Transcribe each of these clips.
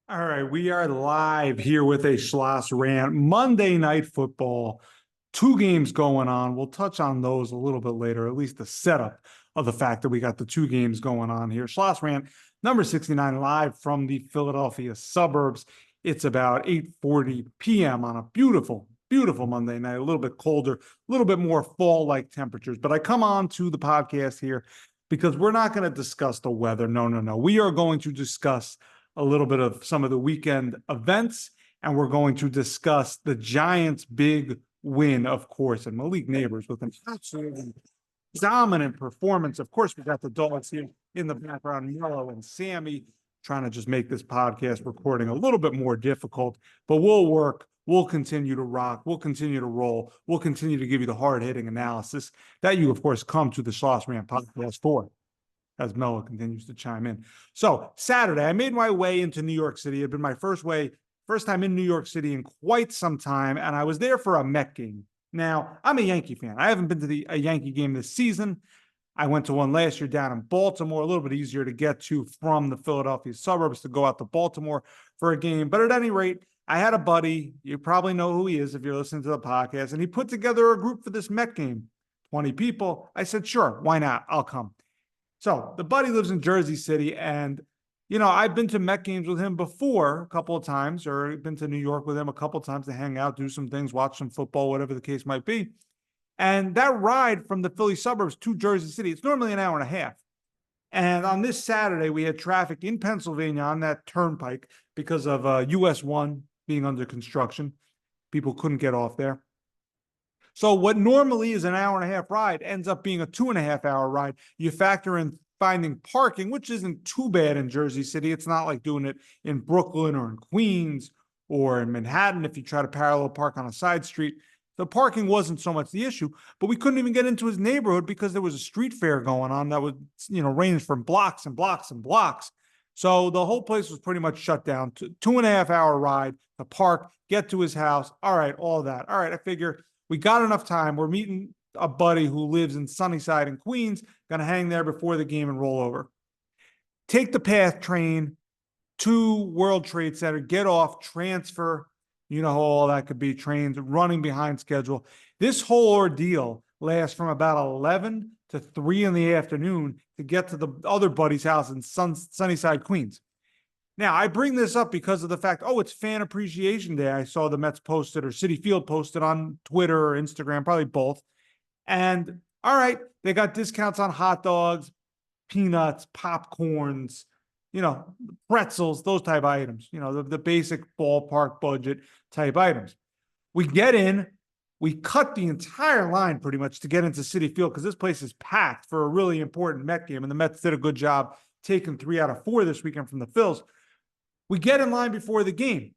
All right, we are live here with a SchlossRant. Monday Night Football, two games going on. We'll touch on those a little bit later, at least the setup of the fact that we got the two games going on here. SchlossRant, number 69, live from the Philadelphia suburbs. It's about 8:40 p.m. on a beautiful, beautiful Monday night, a little bit colder, a little bit more fall-like temperatures. But I come on to the podcast here because we're not going to discuss the weather. No, no, no. We are going to discuss a little bit of some of the weekend events, and we're going to discuss the Giants' big win, of course, and Malik Neighbors with an absolutely dominant performance. Of course, we got the dogs here in the background, Mello and Sammy, trying to just make this podcast recording a little bit more difficult, but we'll work. We'll continue to rock. We'll continue to roll. We'll continue to give you the hard-hitting analysis that you, of course, come to the SchlossRant podcast for, as Mello continues to chime in. So Saturday, I made my way into New York City. It had been my first time in New York City in quite some time, and I was there for a Met game. Now, I'm a Yankee fan. I haven't been to a Yankee game this season. I went to one last year down in Baltimore, a little bit easier to get to from the Philadelphia suburbs to go out to Baltimore for a game. But at any rate, I had a buddy. You probably know who he is if you're listening to the podcast, and he put together a group for this Met game, 20 people. I said, sure, why not? I'll come. So the buddy lives in Jersey City, and I've been to Met games with him before a couple of times, or been to New York with him a couple of times to hang out, do some things, watch some football, whatever the case might be. And that ride from the Philly suburbs to Jersey City, it's normally an hour and a half. And on this Saturday, we had traffic in Pennsylvania on that turnpike because of US 1 being under construction. People couldn't get off there. So what normally is an hour and a half ride ends up being a 2.5 hour ride. You factor in finding parking, which isn't too bad in Jersey City. It's not like doing it in Brooklyn or in Queens or in Manhattan if you try to parallel park on a side street. The parking wasn't so much the issue, but we couldn't even get into his neighborhood because there was a street fair going on that would, range from blocks and blocks and blocks. So the whole place was pretty much shut down. 2.5 hour ride to park, get to his house. All right, all that. All right, I figure we got enough time. We're meeting a buddy who lives in Sunnyside in Queens, going to hang there before the game and roll over. Take the PATH train to World Trade Center, get off, transfer. You know how all that could be, trains running behind schedule. This whole ordeal lasts from about 11 to 3 in the afternoon to get to the other buddy's house in Sunnyside, Queens. Now, I bring this up because of the fact, it's Fan Appreciation Day. I saw the Mets posted, or Citi Field posted on Twitter or Instagram, probably both. And all right, they got discounts on hot dogs, peanuts, popcorns, pretzels, those type of items, the basic ballpark budget type items. We get in, we cut the entire line pretty much to get into Citi Field because this place is packed for a really important Met game. And the Mets did a good job taking 3 out of 4 this weekend from the Phils. We get in line before the game.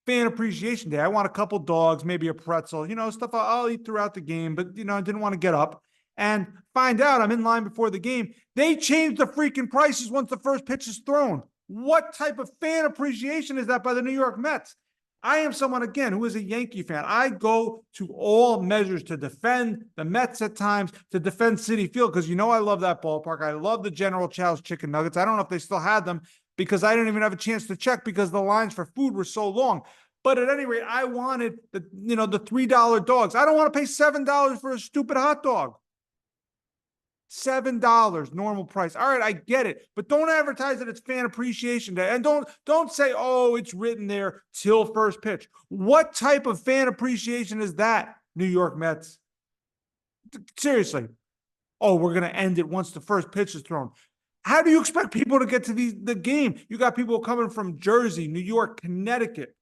Fan Appreciation Day. I want a couple dogs, maybe a pretzel, stuff I'll eat throughout the game, but, I didn't want to get up and find out I'm in line before the game. They changed the freaking prices once the first pitch is thrown. What type of fan appreciation is that by the New York Mets? I am someone, again, who is a Yankee fan. I go to all measures to defend the Mets at times, to defend Citi Field, because I love that ballpark. I love the General Chow's chicken nuggets. I don't know if they still had them because I didn't even have a chance to check because the lines for food were so long. But at any rate, I wanted the $3 dogs. I don't want to pay $7 for a stupid hot dog. $7 normal price. All right, I get it, but don't advertise that it's Fan Appreciation Day, and don't say, it's written there till first pitch. What type of fan appreciation is that, New York Mets? Seriously. We're going to end it once the first pitch is thrown. How do you expect people to get to the game? You got people coming from Jersey, New York, Connecticut.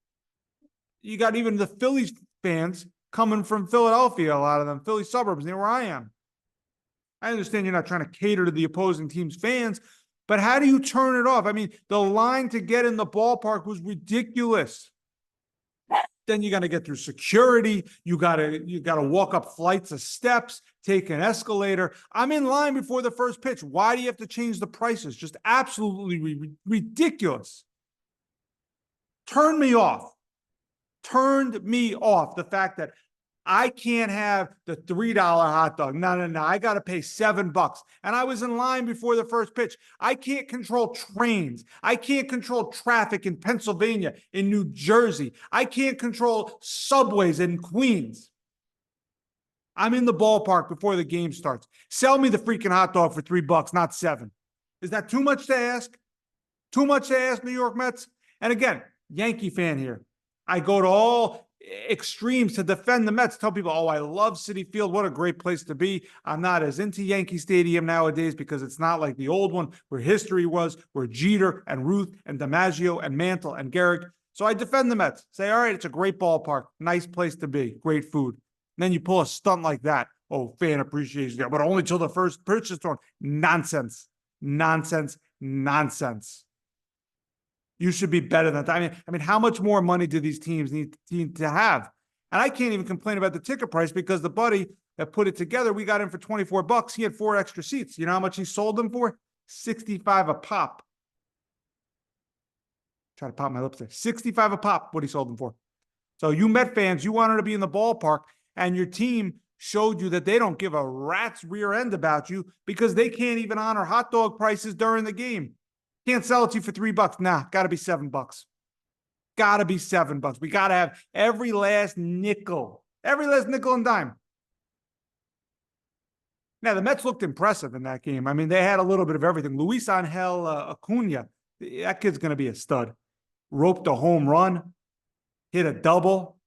You got even the Phillies fans coming from Philadelphia, a lot of them, Philly suburbs, near where I am. I understand you're not trying to cater to the opposing team's fans, but how do you turn it off? I mean, the line to get in the ballpark was ridiculous. Then you got to get through security. You got to walk up flights of steps, take an escalator. I'm in line before the first pitch. Why do you have to change the prices? Just absolutely ridiculous. Turned me off the fact that I can't have the $3 hot dog. No, no, no. I got to pay $7. And I was in line before the first pitch. I can't control trains. I can't control traffic in Pennsylvania, in New Jersey. I can't control subways in Queens. I'm in the ballpark before the game starts. Sell me the freaking hot dog for $3, not $7. Is that too much to ask? Too much to ask, New York Mets? And again, Yankee fan here. I go to all extremes to defend the Mets. Tell people, oh, I love Citi Field. What a great place to be. I'm not as into Yankee Stadium nowadays because it's not like the old one where history was, where Jeter and Ruth and DiMaggio and Mantle and Gehrig. So I defend the Mets. Say, all right, it's a great ballpark. Nice place to be. Great food. And then you pull a stunt like that. Oh, fan appreciation. Yeah, but only till the first purchase storm. Nonsense. Nonsense. Nonsense. You should be better than that. I mean, how much more money do these teams need to have? And I can't even complain about the ticket price because the buddy that put it together, we got him for $24. He had 4 extra seats. You know how much he sold them for? $65 a pop. Try to pop my lips there. $65 a pop, what he sold them for. So you Met fans, you wanted to be in the ballpark, and your team showed you that they don't give a rat's rear end about you because they can't even honor hot dog prices during the game. Can't sell it to you for $3. Nah, got to be $7. Got to be $7. We got to have every last nickel and dime. Now, the Mets looked impressive in that game. I mean, they had a little bit of everything. Luis Angel Acuna, that kid's going to be a stud. Roped a home run, hit a double.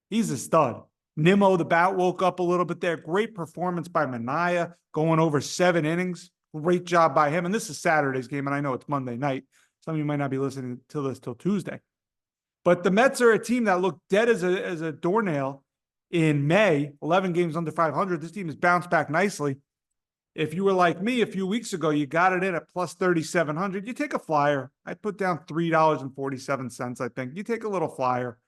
He's a stud. Nimmo, the bat, woke up a little bit there. Great performance by Manaea, going over 7 innings. Great job by him. And this is Saturday's game, and I know it's Monday night. Some of you might not be listening to this till Tuesday. But the Mets are a team that looked dead as a doornail in May, 11 games under 500. This team has bounced back nicely. If you were like me a few weeks ago, you got it in at plus 3,700. You take a flyer. I put down $3.47, I think. You take a little flyer.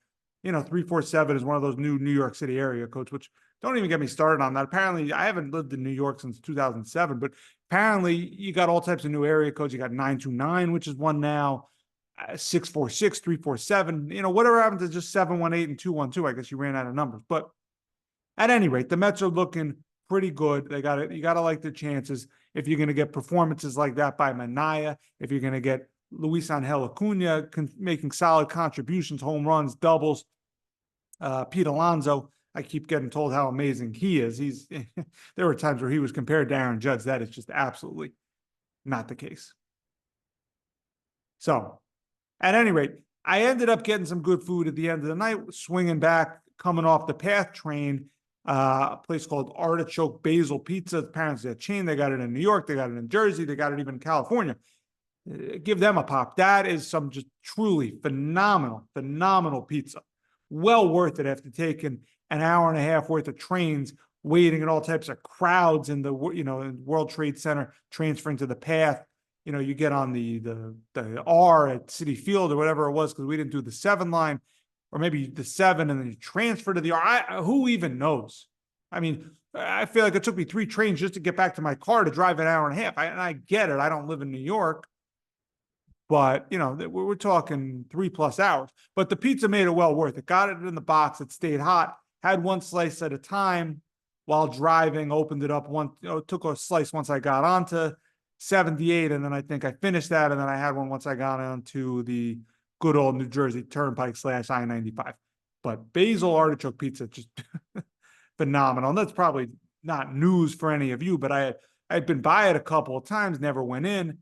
347 is one of those new New York City area codes, which don't even get me started on that. Apparently, I haven't lived in New York since 2007, but apparently you got all types of new area codes. You got 929, which is one now, 646, 347, whatever happened to just 718 and 212. I guess you ran out of numbers. But at any rate, the Mets are looking pretty good. You got to like the chances. If you're going to get performances like that by Manaea, if you're going to get Luis Angel Acuna making solid contributions, home runs, doubles, Pete Alonso, I keep getting told how amazing he is. There were times where he was compared to Aaron Judge. That is just absolutely not the case. So, at any rate, I ended up getting some good food at the end of the night, swinging back, coming off the PATH train, a place called Artichoke Basil Pizza. Apparently a chain. They got it in New York. They got it in Jersey. They got it even in California. Give them a pop. That is some just truly phenomenal pizza. Well worth it after taking an hour and a half worth of trains, waiting in all types of crowds in the in World Trade Center, transferring to the PATH. You get on the R at Citi Field or whatever it was because we didn't do the 7 line, or maybe the 7 and then you transfer to the R. Who even knows? I mean, I feel like it took me 3 trains just to get back to my car to drive an hour and a half. And I get it. I don't live in New York. But, we're talking 3+ hours. But the pizza made it well worth it. Got it in the box. It stayed hot. Had 1 slice at a time while driving. Opened it up. Took a slice once I got onto 78. And then I think I finished that. And then I had one once I got onto the good old New Jersey Turnpike / I-95. But basil artichoke pizza, just phenomenal. And that's probably not news for any of you, but I'd been by it a couple of times, never went in.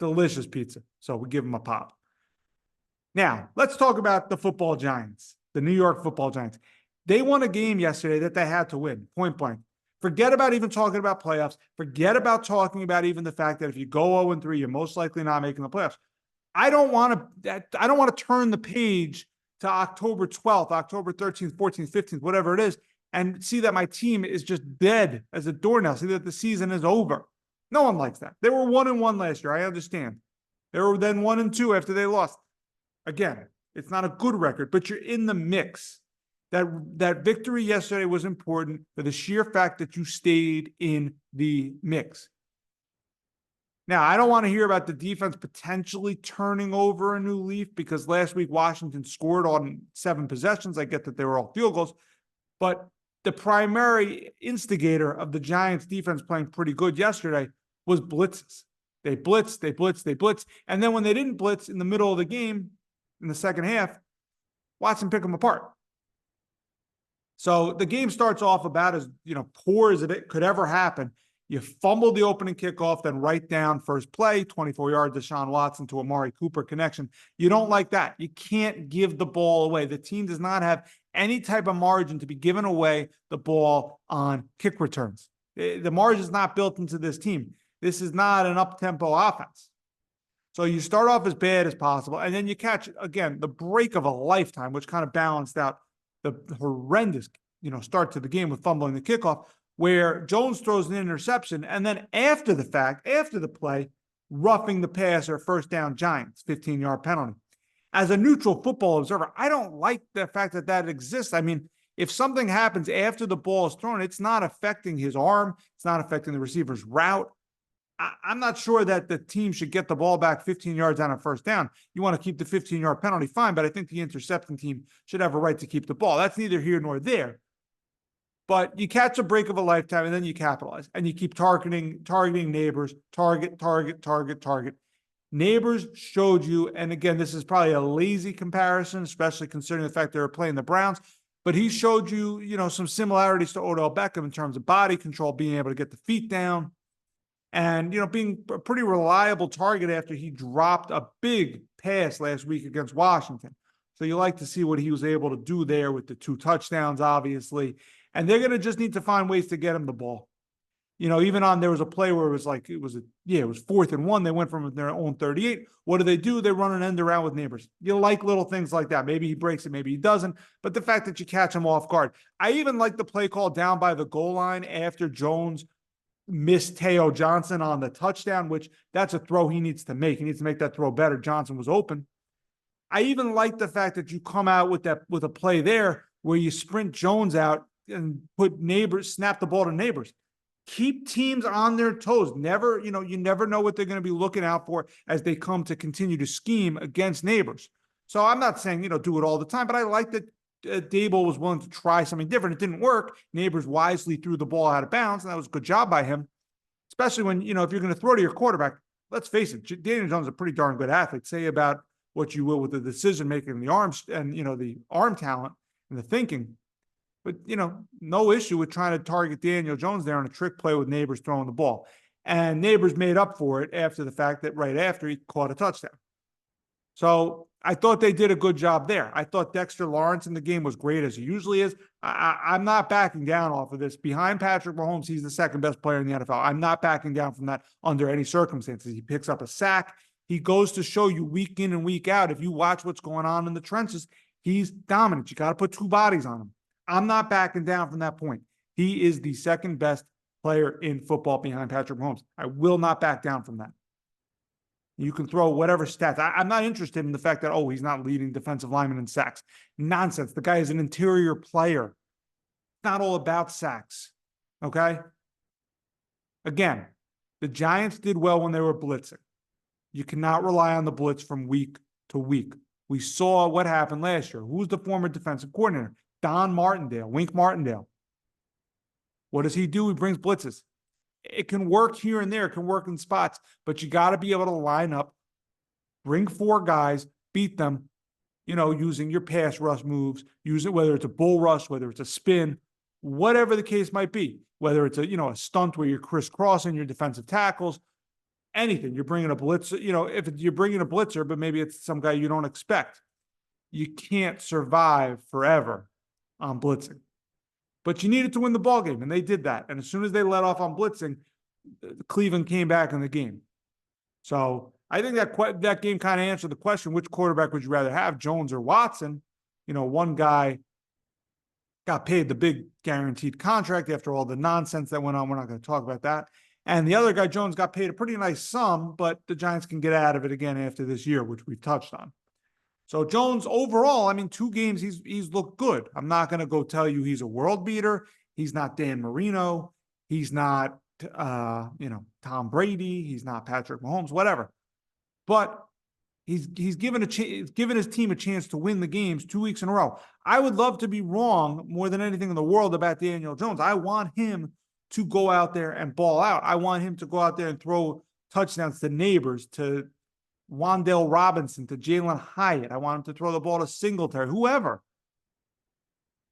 Delicious pizza. So we give them a pop. Now, let's talk about the football giants, the New York football giants. They won a game yesterday that they had to win, point blank. Forget about even talking about playoffs. Forget about talking about even the fact that if you go 0-3, you're most likely not making the playoffs. I don't want to turn the page to October 12th, October 13th, 14th, 15th, whatever it is, and see that my team is just dead as a doornail, see that the season is over. No one likes that. They were 1-1 last year. I understand. They were then 1-2 after they lost. Again, it's not a good record, but you're in the mix. That victory yesterday was important for the sheer fact that you stayed in the mix. Now, I don't want to hear about the defense potentially turning over a new leaf because last week Washington scored on 7 possessions. I get that they were all field goals, But the primary instigator of the Giants defense playing pretty good yesterday was blitzes. They blitzed, they blitzed, they blitzed. And then when they didn't blitz in the middle of the game, in the second half, Watson picked them apart. So the game starts off about as poor as it could ever happen. You fumble the opening kickoff, then right down first play, 24-yard Deshaun Watson to Amari Cooper connection. You don't like that. You can't give the ball away. The team does not have any type of margin to be giving away the ball on kick returns. The margin is not built into this team. This is not an up-tempo offense. So you start off as bad as possible, and then you catch, again, the break of a lifetime, which kind of balanced out the horrendous, start to the game with fumbling the kickoff, where Jones throws an interception, and then after the fact, after the play, roughing the passer, first down Giants, 15-yard penalty. As a neutral football observer, I don't like the fact that that exists. I mean, if something happens after the ball is thrown, it's not affecting his arm. It's not affecting the receiver's route. I'm not sure that the team should get the ball back 15 yards on a first down. You want to keep the 15-yard penalty, fine, but I think the intercepting team should have a right to keep the ball. That's neither here nor there. But you catch a break of a lifetime, and then you capitalize, and you keep targeting Neighbors, target. Neighbors showed you, and again, this is probably a lazy comparison, especially considering the fact they were playing the Browns, but he showed you, some similarities to Odell Beckham in terms of body control, being able to get the feet down, and, being a pretty reliable target after he dropped a big pass last week against Washington. So you like to see what he was able to do there with the 2 touchdowns, obviously. And they're going to just need to find ways to get him the ball. Even there was a play where it was 4th and 1. They went from their own 38. What do? They run an end around with Neighbors. You like little things like that. Maybe he breaks it, maybe he doesn't. But the fact that you catch him off guard. I even like the play call down by the goal line after Jones missed Teo Johnson on the touchdown, which that's a throw he needs to make. He needs to make that throw better. Johnson was open. I even like the fact that you come out with a play there where you sprint Jones out and put Neighbors, snap the ball to Neighbors. Keep teams on their toes. Never, you never know what they're going to be looking out for as they come to continue to scheme against Neighbors. So I'm not saying, do it all the time, but I like that Dable was willing to try something different. It didn't work. Neighbors wisely threw the ball out of bounds, and that was a good job by him, especially when, if you're going to throw to your quarterback, let's face it, Daniel Jones is a pretty darn good athlete. Say about what you will with the decision-making and the arms and, the arm talent and the thinking. But, no issue with trying to target Daniel Jones there on a trick play with Neighbors throwing the ball. And Neighbors made up for it after the fact that right after he caught a touchdown. So I thought they did a good job there. I thought Dexter Lawrence in the game was great as he usually is. I'm not backing down off of this. Behind Patrick Mahomes, he's the second best player in the NFL. I'm not backing down from that under any circumstances. He picks up a sack. He goes to show you week in and week out. If you watch what's going on in the trenches, he's dominant. You got to put 2 bodies on him. I'm not backing down from that point. He is the second best player in football behind Patrick Mahomes. I will not back down from that. You can throw whatever stats. I'm not interested in the fact that, he's not leading defensive linemen in sacks. Nonsense. The guy is an interior player. It's not all about sacks. Okay? Again, the Giants did well when they were blitzing. You cannot rely on the blitz from week to week. We saw what happened last year. Who's the former defensive coordinator? Don Martindale, Wink Martindale. What does he do? He brings blitzes. It can work here and there. It can work in spots, but you got to be able to line up, bring 4 guys, beat them, using your pass rush moves, whether it's a bull rush, whether it's a spin, whatever the case might be, whether it's a stunt where you're crisscrossing your defensive tackles, anything. You're bringing a blitzer, if you're bringing a blitzer, but maybe it's some guy you don't expect. You can't survive forever on blitzing. But you needed to win the ball game, and they did that. And as soon as they let off on blitzing, Cleveland came back in the game. So I think that game kind of answered the question, which quarterback would you rather have, Jones or Watson? One guy got paid the big guaranteed contract after all the nonsense that went on. We're not going to talk about that. And the other guy, Jones, got paid a pretty nice sum, but the Giants can get out of it again after this year, which we've touched on. So Jones, overall, 2 games, he's looked good. I'm not going to go tell you he's a world beater. He's not Dan Marino. He's not, Tom Brady. He's not Patrick Mahomes, whatever. But He's given his team a chance to win the games 2 weeks in a row. I would love to be wrong more than anything in the world about Daniel Jones. I want him to go out there and ball out. I want him to go out there and throw touchdowns to Neighbors, to Wan'Dale Robinson, to Jalen Hyatt. I want him to throw the ball to Singletary, whoever.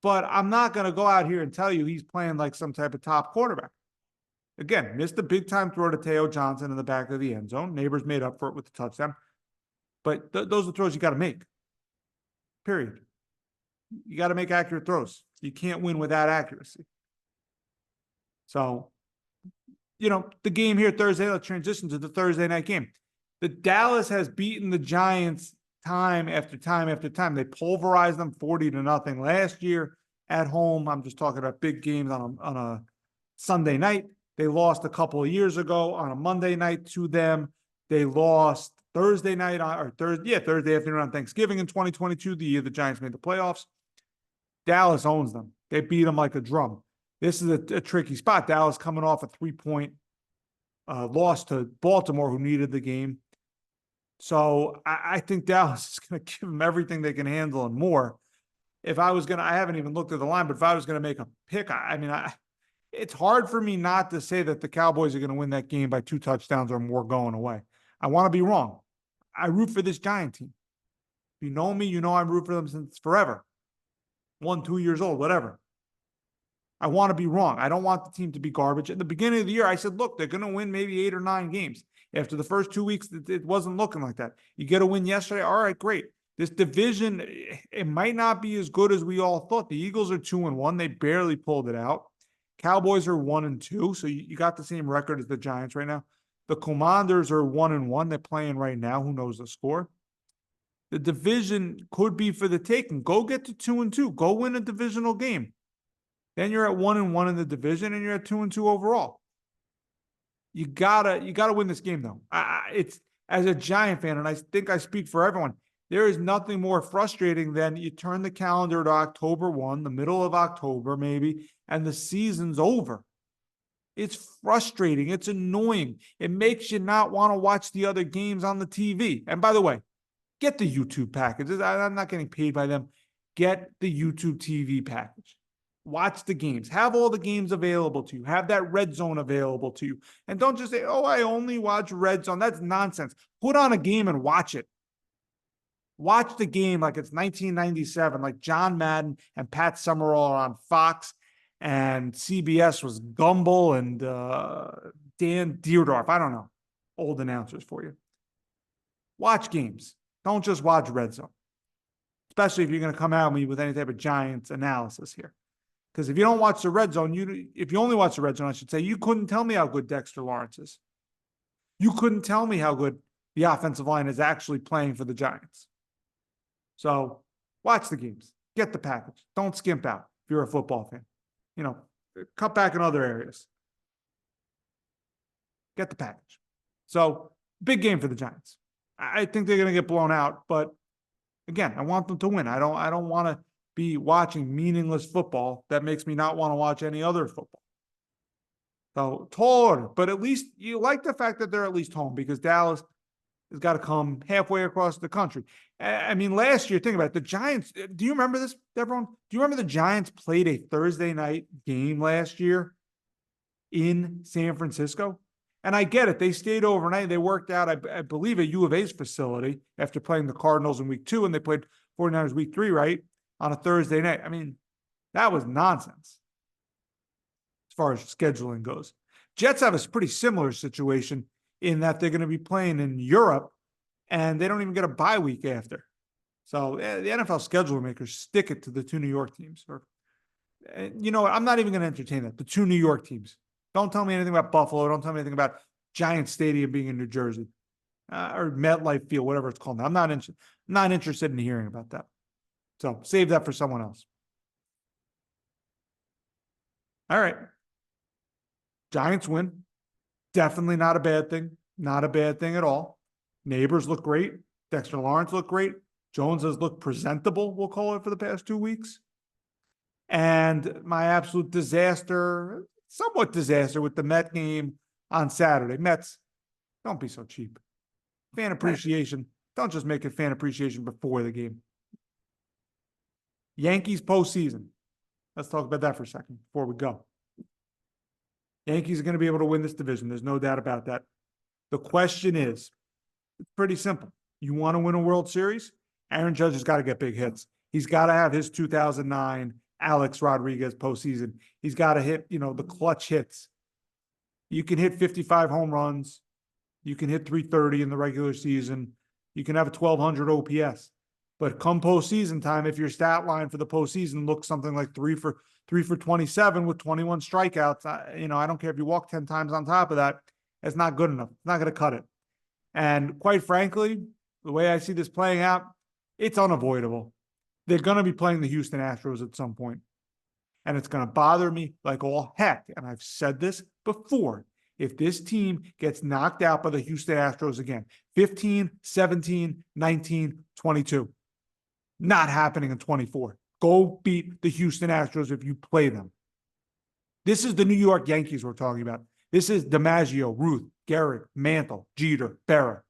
But I'm not going to go out here and tell you he's playing like some type of top quarterback. Again, missed a big time throw to Teo Johnson in the back of the end zone. Neighbors made up for it with the touchdown. But those are throws you got to make. Period. You got to make accurate throws. You can't win without accuracy. So, the game here Thursday, let's transition to the Thursday night game. The Dallas has beaten the Giants time after time after time. They pulverized them 40-0 last year at home. I'm just talking about big games on a Sunday night. They lost a couple of years ago on a Monday night to them. They lost Thursday afternoon on Thanksgiving in 2022, the year the Giants made the playoffs. Dallas owns them. They beat them like a drum. This is a tricky spot. Dallas coming off a 3-point loss to Baltimore, who needed the game. So I think Dallas is going to give them everything they can handle and more. I haven't even looked at the line, but if I was going to make a pick, it's hard for me not to say that the Cowboys are going to win that game by 2 touchdowns or more going away. I want to be wrong. I root for this Giant team. If you know me, you know I'm root for them since forever. 1, 2 years old, whatever. I want to be wrong. I don't want the team to be garbage. At the beginning of the year, I said, look, they're going to win maybe 8 or 9 games. After the first 2 weeks, it wasn't looking like that. You get a win yesterday. All right, great. This division, it might not be as good as we all thought. The Eagles are 2-1. They barely pulled it out. Cowboys are 1-2. So you got the same record as the Giants right now. The Commanders are 1-1. They're playing right now. Who knows the score? The division could be for the taking. Go get to 2-2. Go win a divisional game. Then you're at 1-1 in the division, and you're at 2-2 overall. You gotta win this game though. It's as a Giant fan, and I think I speak for everyone. There is nothing more frustrating than you turn the calendar to October 1, the middle of October maybe, and the season's over. It's frustrating. It's annoying. It makes you not want to watch the other games on the TV. And by the way, get the YouTube package. I'm not getting paid by them. Get the YouTube TV package. Watch the games. Have all the games available to you. Have that red zone available to you. And don't just say, oh, I only watch red zone. That's nonsense. Put on a game and watch it. Watch the game like it's 1997, like John Madden and Pat Summerall are on Fox, and CBS was Gumbel and Dan Dierdorf. I don't know. Old announcers for you. Watch games. Don't just watch red zone. Especially if you're going to come at me with any type of Giants analysis here. Because if you don't watch the red zone, if you only watch the red zone, I should say, you couldn't tell me how good Dexter Lawrence is. You couldn't tell me how good the offensive line is actually playing for the Giants. So watch the games. Get the package. Don't skimp out if you're a football fan. Cut back in other areas. Get the package. So big game for the Giants. I think they're going to get blown out, but again, I want them to win. I don't want to be watching meaningless football that makes me not want to watch any other football. So tall order, but at least you like the fact that they're at least home, because Dallas has got to come halfway across the country. I mean, last year, think about it, the Giants, do you remember this, everyone? Do you remember the Giants played a Thursday night game last year in San Francisco? And I get it. They stayed overnight. They worked out, I believe, at U of A's facility after playing the Cardinals in week 2, and they played 49ers week 3, right? On a Thursday night. I mean, that was nonsense as far as scheduling goes. Jets have a pretty similar situation in that they're going to be playing in Europe, and they don't even get a bye week after. So the NFL schedule makers stick it to the 2 New York teams. Or, you know what? I'm not even going to entertain that. The 2 New York teams. Don't tell me anything about Buffalo. Don't tell me anything about Giant Stadium being in New Jersey or MetLife Field, whatever it's called. I'm not interested in hearing about that. So save that for someone else. All right. Giants win. Definitely not a bad thing. Not a bad thing at all. Neighbors look great. Dexter Lawrence looked great. Jones has looked presentable, we'll call it, for the past 2 weeks. And my absolute disaster, somewhat disaster, with the Met game on Saturday. Mets, don't be so cheap. Fan appreciation Don't just make it fan appreciation before the game. Yankees postseason. Let's talk about that for a second before we go. Yankees are going to be able to win this division. There's no doubt about that. The question is, it's pretty simple. You want to win a World Series? Aaron Judge has got to get big hits. He's got to have his 2009 Alex Rodriguez postseason. He's got to hit, the clutch hits. You can hit 55 home runs. You can hit 330 in the regular season. You can have a 1,200 OPS. But come postseason time, if your stat line for the postseason looks something like 3 for 27 with 21 strikeouts, I don't care if you walk 10 times on top of that, it's not good enough. It's not going to cut it. And quite frankly, the way I see this playing out, it's unavoidable. They're going to be playing the Houston Astros at some point. And it's going to bother me like all heck. And I've said this before. If this team gets knocked out by the Houston Astros again, 15, 17, 19, 22, not happening in 24. Go beat the Houston Astros if you play them. This is the New York Yankees we're talking about. This is DiMaggio, Ruth, Garrett, Mantle, Jeter, Berra.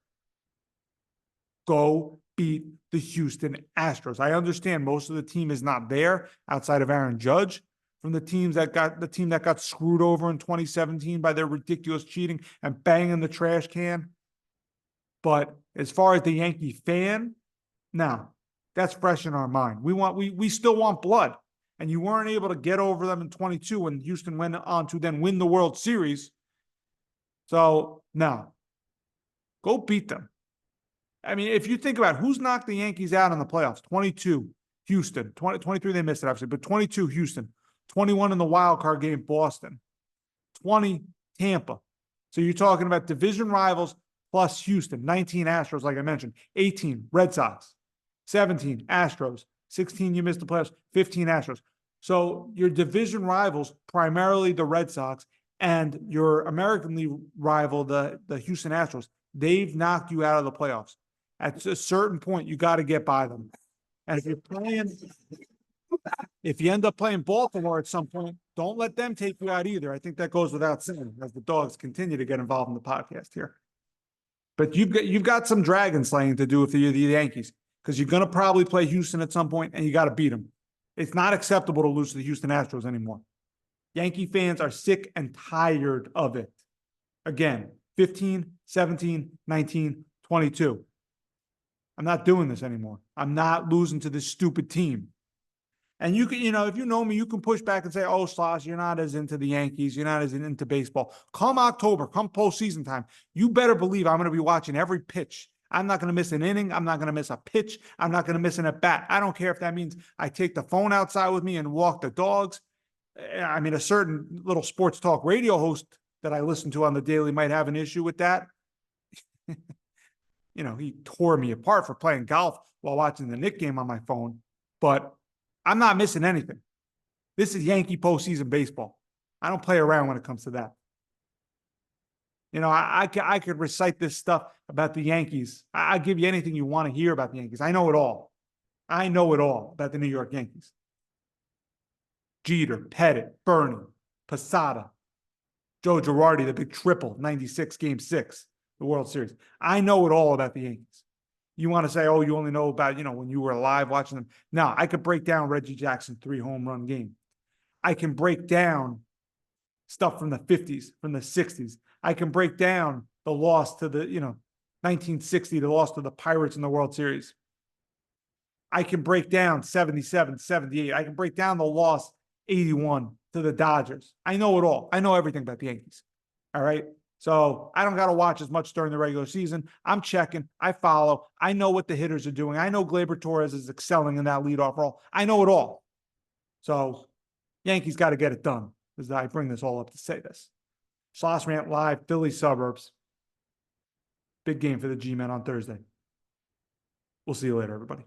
Go beat the Houston Astros. I understand most of the team is not there outside of Aaron Judge from the team that got screwed over in 2017 by their ridiculous cheating and banging the trash can. But as far as the Yankee fan, no, that's fresh in our mind. We still want blood. And you weren't able to get over them in 22 when Houston went on to then win the World Series. So, no. Go beat them. I mean, if you think about who's knocked the Yankees out in the playoffs, 22, Houston. 23, they missed it, obviously, but 22, Houston. 21 in the wild card game, Boston. 20, Tampa. So you're talking about division rivals plus Houston. 19, Astros, like I mentioned. 18, Red Sox. 17, Astros. 16, you missed the playoffs. 15, Astros. So your division rivals, primarily the Red Sox, and your American League rival, the Houston Astros, they've knocked you out of the playoffs. At a certain point, you got to get by them. And if you end up playing Baltimore at some point, don't let them take you out either. I think that goes without saying as the dogs continue to get involved in the podcast here. But you've got some dragon slaying to do with the Yankees because you're going to probably play Houston at some point and you got to beat them. It's not acceptable to lose to the Houston Astros anymore. Yankee fans are sick and tired of it. Again, 15, 17, 19, 22. I'm not doing this anymore. I'm not losing to this stupid team. And you can, if you know me, you can push back and say, oh, Schloss, you're not as into the Yankees. You're not as into baseball. Come October, come postseason time, you better believe I'm going to be watching every pitch. I'm not going to miss an inning. I'm not going to miss a pitch. I'm not going to miss an at-bat. I don't care if that means I take the phone outside with me and walk the dogs. I mean, a certain little sports talk radio host that I listen to on the daily might have an issue with that. He tore me apart for playing golf while watching the Knicks game on my phone. But I'm not missing anything. This is Yankee postseason baseball. I don't play around when it comes to that. I could recite this stuff about the Yankees. I'll give you anything you want to hear about the Yankees. I know it all. I know it all about the New York Yankees. Jeter, Pettit, Bernie, Posada, Joe Girardi, the big triple, 96, Game 6, the World Series. I know it all about the Yankees. You want to say, oh, you only know about, when you were alive watching them. No, I could break down Reggie Jackson 3-home run game. I can break down stuff from the 50s, from the 60s. I can break down the loss to the, 1960, the loss to the Pirates in the World Series. I can break down 77, 78. I can break down the loss 81 to the Dodgers. I know it all. I know everything about the Yankees. All right. So I don't got to watch as much during the regular season. I'm checking. I follow. I know what the hitters are doing. I know Gleyber Torres is excelling in that leadoff role. I know it all. So Yankees got to get it done. As I bring this all up to say this. SchlossRant live, Philly Suburbs. Big game for the G-Men on Thursday. We'll see you later, everybody.